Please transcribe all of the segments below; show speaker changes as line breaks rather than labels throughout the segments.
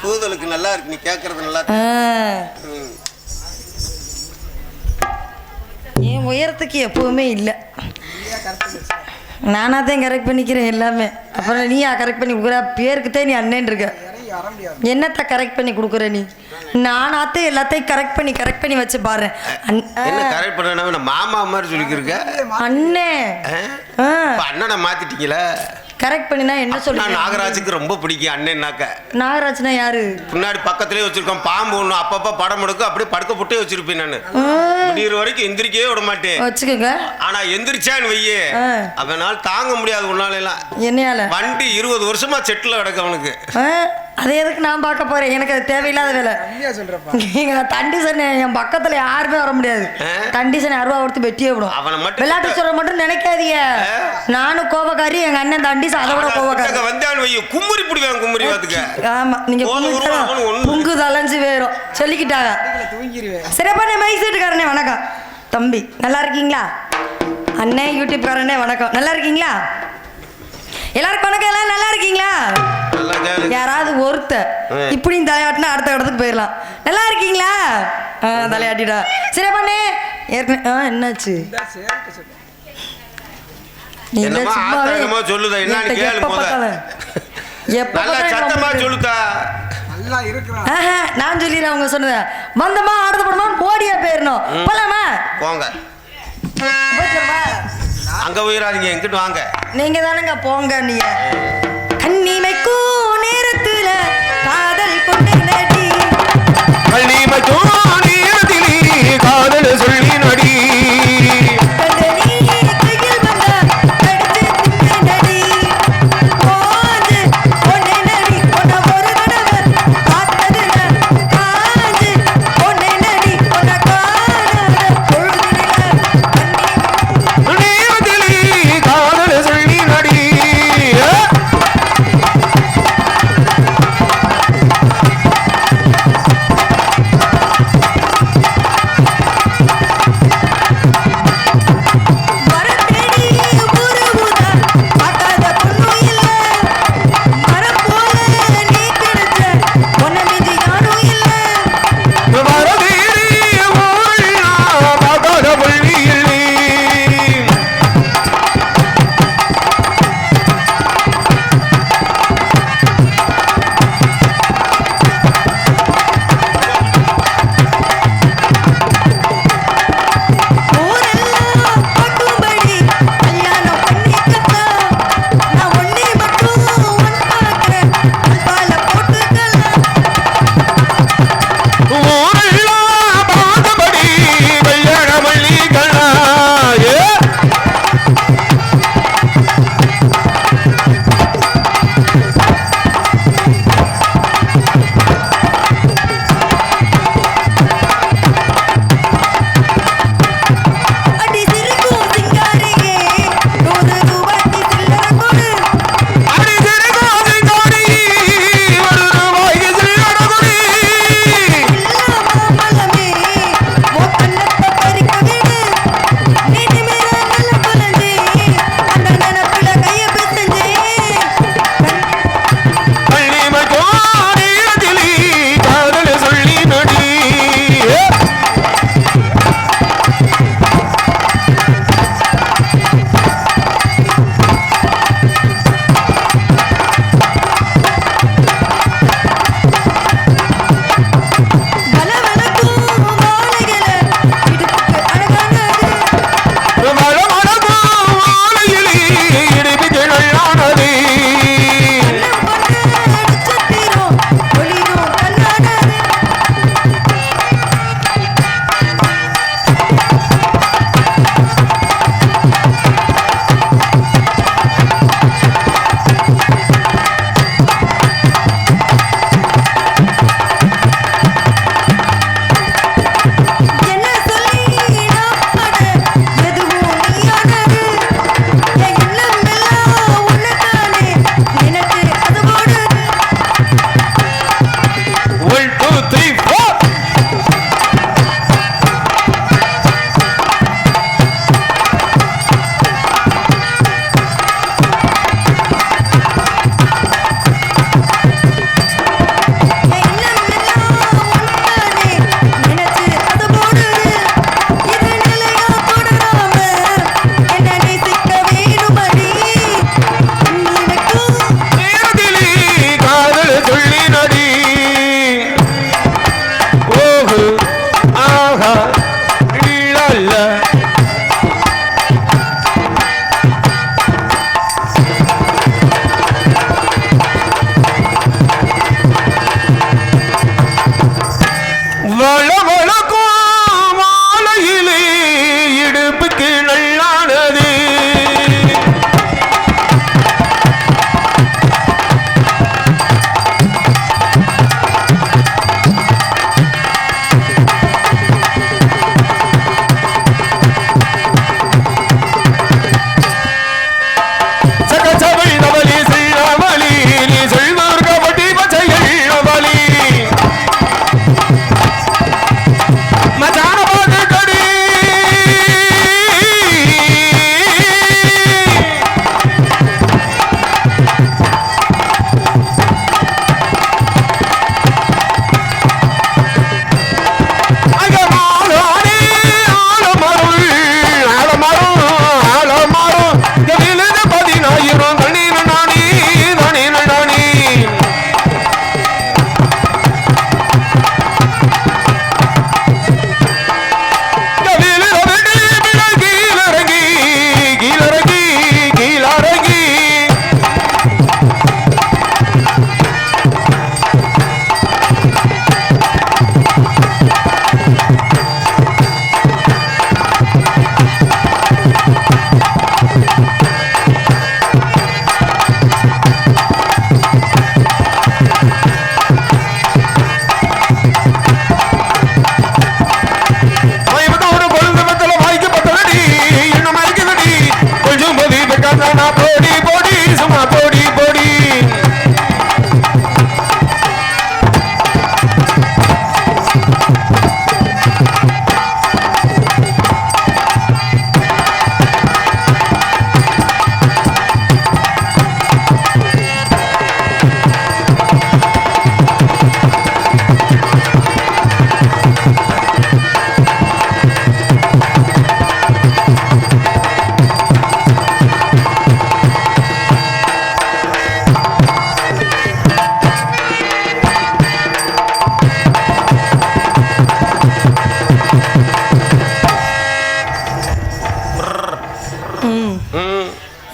கூதலுக்கு நல்லா இருக்கு, நீ கேட்கறது நல்லா
என் உயரத்துக்கு எப்பவுமே இல்லை. நானாதான் கரெக்ட் பண்ணிக்கிறேன் எல்லாமே. அப்புறம் நீயா கரெக்ட் பண்ணி கொடுக்குற? பேருக்குத்தான் நீ அண்ணன் இருக்க, என்னத்த கரெக்ட் பண்ணி கொடுக்குற நீ? நானாத்த எல்லாத்தையும் கரெக்ட் பண்ணி வச்சு பாரு.
கரெக்ட் பண்ண மாமா மாதிரி சொல்லிக்கிருக்க.
அண்ணே
அண்ணனை மாத்திட்டீங்களா?
கரெக்ட் பண்ணினா என்ன சொல்ல?
நாகராஜுக்கு ரொம்ப பிடிக்கும் அண்ணன்னாக்க.
நாகராஜ்னா யாரு?
முன்னாடி பக்கத்துலயே வச்சிருக்கோம் பாம்பு ஒண்ணு, அப்பப்ப படம் எடுக்க அப்படியே படுக்க போட்டே வச்சிருப்பேன் நானு. முடிகிற வரைக்கும் எந்திரிக்கவே விட மாட்டேன்
வச்சுக்கோங்க.
ஆனா எந்திரிச்சான்னு வையே அவனால தாங்க முடியாது. உன்னால எல்லாம்
என்னையால
வண்டி 20 வருஷமா செட்டில் கிடக்கு அவனுக்கு.
அதை எதுக்கு நான் பார்க்க போறேன்? எனக்கு அது தேவையில்லாத வேலை. தண்டிசன் என் பக்கத்துல யாருமே வர முடியாது. தண்டிசன் 60 கொடுத்து வெட்டியே விடும். அவனை மட்டும் விளையாட்டு சொல்ற மட்டும் நினைக்காதீங்க. நானும் கோபக்காரி, எங்க அண்ணன் தண்டிசன் அதை விட கோபக்காரி.
வந்தான்னு வைய கும்முறி பிடிவாங்க, கும்முறி பாத்துக்க.
ஆமா, நீங்க புங்கு தலஞ்சு வேறும் சொல்லிக்கிட்டாங்க. சிறப்பான மைசூட்டுக்காரனே வணக்கம். தம்பி நல்லா இருக்கீங்களா? அண்ணே யூடியூப் காரனே வணக்கம். நல்லா இருக்கீங்களா? எல்லாருக்கும் வணக்கம். எல்லாம் நல்லா இருக்கீங்களா? யாராவது ஒருத்த இப்படியும் தலையாட்டினா அடுத்த இடத்துக்கு போயிடலாம். நல்லா இருக்கீங்களா? தலையாட்டிடா. சரி பண்ணே என்னாச்சு? நான் சொல்லிடுறேன். அவங்க சொன்னத வந்தமா அடுத்த படமா போடியா போயிடணும். போலாமா?
போங்க. அங்க போயிடாதீங்க, எங்கிட்டு வாங்க.
நீங்க தானங்க போங்க. நீங்க கண்ணிமைக்கும் நேரத்துல காதல் கொண்டு நடி,
கண்ணிமைக்கும் நேரத்திலே காதல் சொல்லி நடி,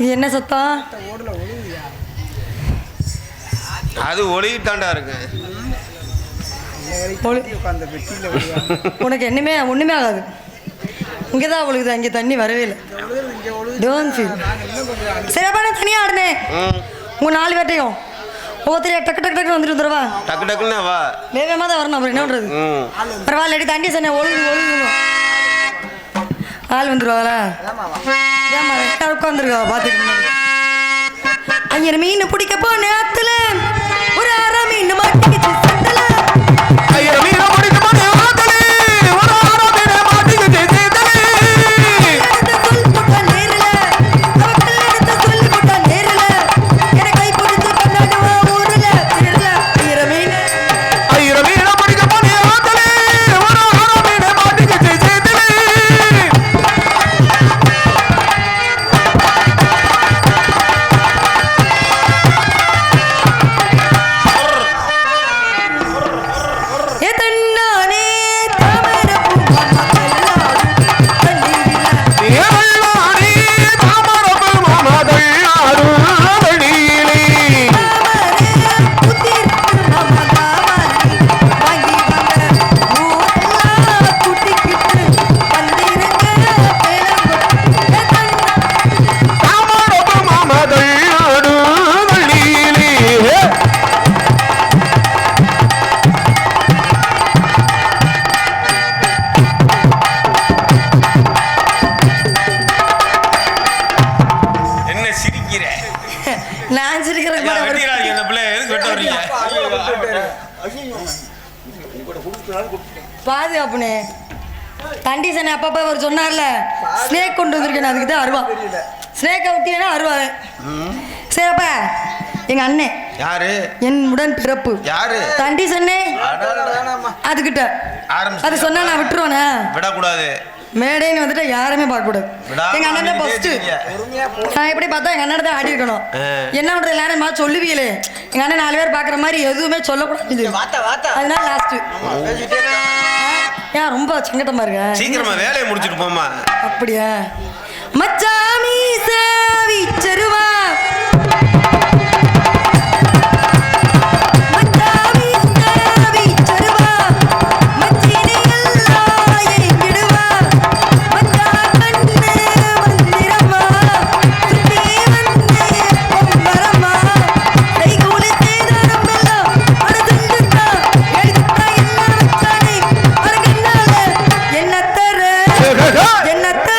இது என்ன சத்தம்?
அது ஒளித்தாண்டா இருக்கு.
உனக்கு ஒண்ணுமே ஆகாது. இங்கதான் ஒழுகுது, அங்கே தண்ணி வரவே இல்லை. சிறப்பான தனியா ஆடுனே உங்க 4 பேர்ட்டையும் ஒவ்வொருத்தரையா டக்கு டக்கு டக்கு வந்துட்டு வந்துடுவா.
டக்கு டக்குன்னு வா,
வேகமாக தான் வரணும். அப்புறம் என்ன பண்றது? பரவாயில்ல, தண்டி சொன்ன ஒழுங்கு ஆள் வந்துருவாங்களா? ஏமா உட்காந்துருக்கா பார்த்துட்டு. அங்கே மீன் பிடிக்க போ நேரத்துல ஒரு அரை மீன் மாட்டிக்கிச்சு சட்டல. பாதுகாப்புனே கண்டிஷன் அப்பப்போ அவர் சொன்னார்ல, ஸ்னேக் கொண்டு வந்திருக்கேன், அதுக்கு தான் அருவா. ஸ்னேக்கை விட்டீங்கன்னா அருவாது. சரிப்பா, எங்க அண்ணன்
யாரு?
என் உடன் பிறப்பு
யாரு?
கண்டிஷனே அதுகிட்ட அது சொன்னா நான் விட்டுருவேனே?
விடக்கூடாது.
மேடைன்னு வந்துட்டு யாருமே பார்க்கக்கூடாது. எங்க அண்ணன் ஃபர்ஸ்ட் நான் எப்படி பார்த்தா எங்க அண்ணன் தான் ஆடி இருக்கணும். என்ன பண்றது, எல்லாரும் மாதிரி சொல்லுவீங்களே, எங்க அண்ணன் 4 பேர் பார்க்குற மாதிரி எதுவுமே சொல்லக்கூடாது. அதனால லாஸ்ட். ஏன் ரொம்ப சங்கட்டமா இருக்க?
சீக்கிரமா வேலையை முடிச்சுட்டு போமா.
அப்படியா? மச்சாமி சேவி செருவா என்னத்த